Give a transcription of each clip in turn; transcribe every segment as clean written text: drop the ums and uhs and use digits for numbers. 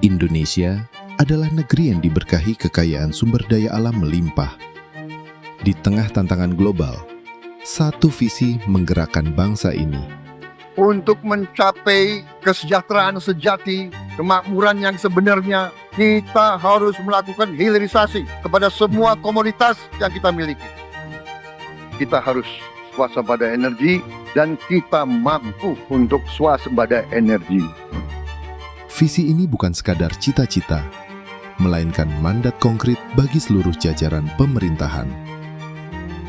Indonesia adalah negeri yang diberkahi kekayaan sumber daya alam melimpah. Di tengah tantangan global, satu visi menggerakkan bangsa ini. Untuk mencapai kesejahteraan sejati, kemakmuran yang sebenarnya, kita harus melakukan hilirisasi kepada semua komoditas yang kita miliki. Kita harus swasembada energi dan kita mampu untuk swasembada energi. Visi ini bukan sekadar cita-cita, melainkan mandat konkret bagi seluruh jajaran pemerintahan.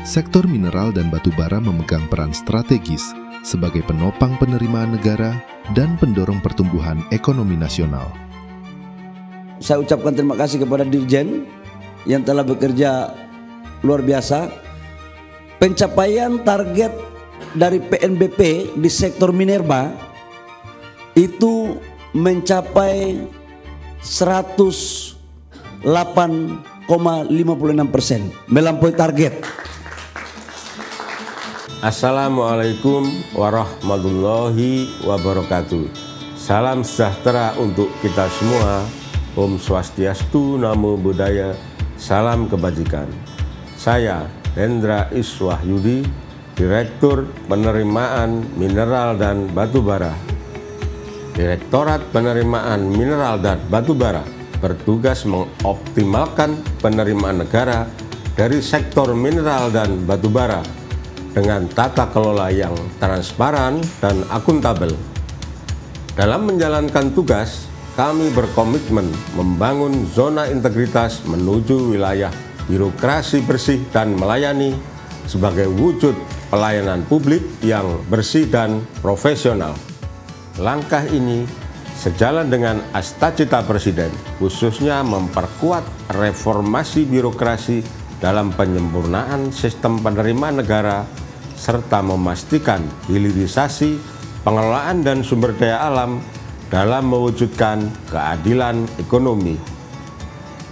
Sektor mineral dan batu bara memegang peran strategis sebagai penopang penerimaan negara dan pendorong pertumbuhan ekonomi nasional. Saya ucapkan terima kasih kepada Dirjen yang telah bekerja luar biasa. Pencapaian target dari PNBP di sektor minerba itu mencapai 108,56%, melampaui target. Assalamualaikum warahmatullahi wabarakatuh. Salam sejahtera untuk kita semua. Om Swastiastu, Namo Buddhaya, salam kebajikan. Saya Hendra Iswahyudi, Direktur Penerimaan Mineral dan Batu Bara. Direktorat Penerimaan Mineral dan Batu Bara bertugas mengoptimalkan penerimaan negara dari sektor mineral dan batu bara dengan tata kelola yang transparan dan akuntabel. Dalam menjalankan tugas, kami berkomitmen membangun zona integritas menuju wilayah birokrasi bersih dan melayani sebagai wujud pelayanan publik yang bersih dan profesional. Langkah ini sejalan dengan cita-cita Presiden, khususnya memperkuat reformasi birokrasi dalam penyempurnaan sistem penerimaan negara serta memastikan hilirisasi, pengelolaan dan sumber daya alam dalam mewujudkan keadilan ekonomi.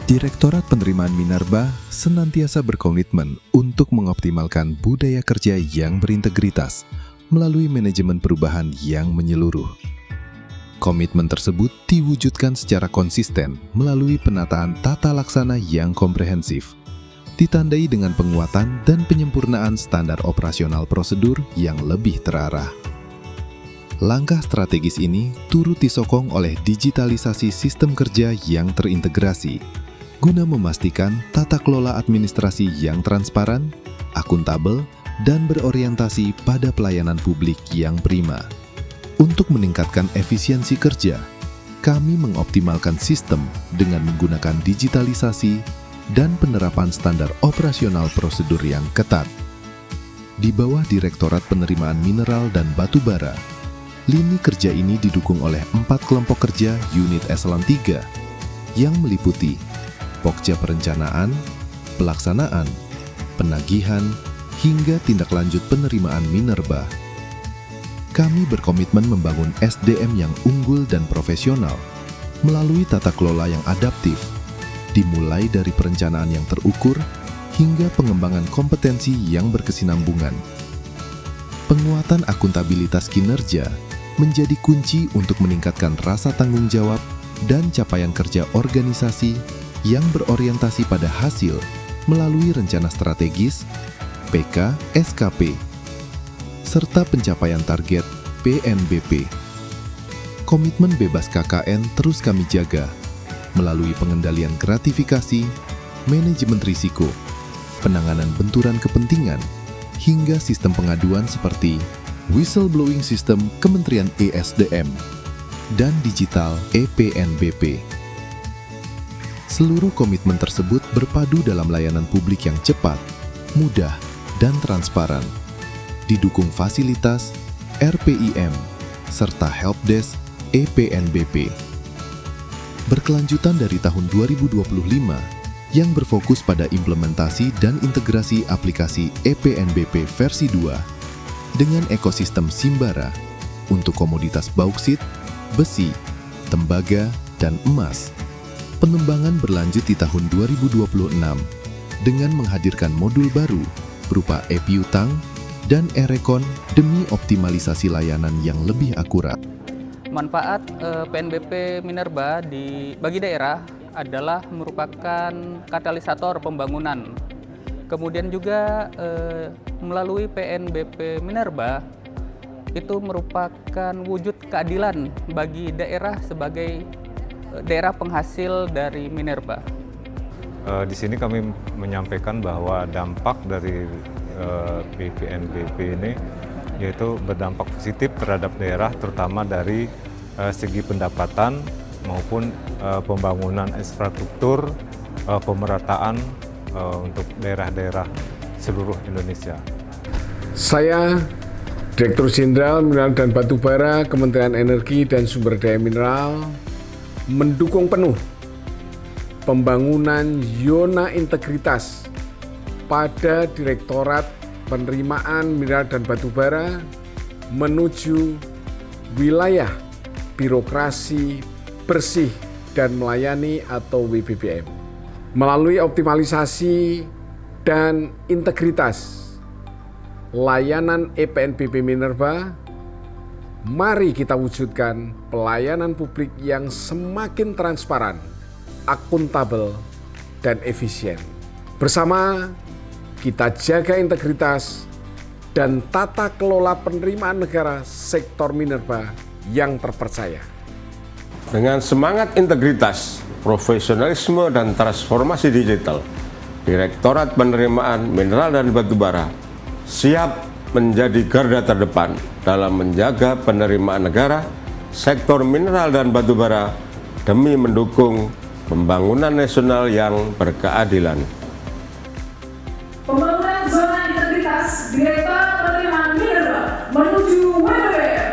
Direktorat Penerimaan Minerba senantiasa berkomitmen untuk mengoptimalkan budaya kerja yang berintegritas melalui manajemen perubahan yang menyeluruh. Komitmen tersebut diwujudkan secara konsisten melalui penataan tata laksana yang komprehensif, ditandai dengan penguatan dan penyempurnaan standar operasional prosedur yang lebih terarah. Langkah strategis ini turut disokong oleh digitalisasi sistem kerja yang terintegrasi, guna memastikan tata kelola administrasi yang transparan, akuntabel, dan berorientasi pada pelayanan publik yang prima. Untuk meningkatkan efisiensi kerja, kami mengoptimalkan sistem dengan menggunakan digitalisasi dan penerapan standar operasional prosedur yang ketat. Di bawah Direktorat Penerimaan Mineral dan Batu Bara, lini kerja ini didukung oleh 4 kelompok kerja unit eselon 3 yang meliputi Pokja Perencanaan, Pelaksanaan, Penagihan, hingga tindak lanjut penerimaan minerba. Kami berkomitmen membangun SDM yang unggul dan profesional melalui tata kelola yang adaptif, dimulai dari perencanaan yang terukur hingga pengembangan kompetensi yang berkesinambungan. Penguatan akuntabilitas kinerja menjadi kunci untuk meningkatkan rasa tanggung jawab dan capaian kerja organisasi yang berorientasi pada hasil melalui rencana strategis, PK, SKP, serta pencapaian target PNBP. Komitmen bebas KKN terus kami jaga melalui pengendalian gratifikasi, manajemen risiko, penanganan benturan kepentingan, hingga sistem pengaduan seperti whistleblowing system Kementerian ESDM dan digital EPNBP. Seluruh komitmen tersebut berpadu dalam layanan publik yang cepat, mudah, dan transparan, didukung fasilitas RPIM serta helpdesk EPNBP. Berkelanjutan dari tahun 2025 yang berfokus pada implementasi dan integrasi aplikasi EPNBP versi 2 dengan ekosistem Simbara untuk komoditas bauksit, besi, tembaga, dan emas. Pengembangan berlanjut di tahun 2026 dengan menghadirkan modul baru berupa e-piutang dan e-rekon demi optimalisasi layanan yang lebih akurat. Manfaat PNBP Minerba bagi daerah adalah merupakan katalisator pembangunan. Kemudian juga melalui PNBP Minerba itu merupakan wujud keadilan bagi daerah sebagai daerah penghasil dari minerba. Di sini kami menyampaikan bahwa dampak dari PNBP ini yaitu berdampak positif terhadap daerah, terutama dari segi pendapatan maupun pembangunan infrastruktur, pemerataan untuk daerah-daerah seluruh Indonesia. Saya Direktur Jenderal Mineral dan Batubara Kementerian Energi dan Sumber Daya Mineral mendukung penuh pembangunan zona integritas pada Direktorat Penerimaan Mineral dan Batubara menuju wilayah birokrasi bersih dan melayani atau WBBM. Melalui optimalisasi dan integritas layanan EPNBP Minerba, mari kita wujudkan pelayanan publik yang semakin transparan, akuntabel, dan efisien. Bersama kita jaga integritas dan tata kelola penerimaan negara sektor minerba yang terpercaya. Dengan semangat integritas, profesionalisme, dan transformasi digital, Direktorat Penerimaan Mineral dan Batubara siap menjadi garda terdepan dalam menjaga penerimaan negara, sektor mineral dan batubara demi mendukung pembangunan nasional yang berkeadilan. Pembangunan zona integritas Direktorat Penerimaan Minerba menuju WBBM.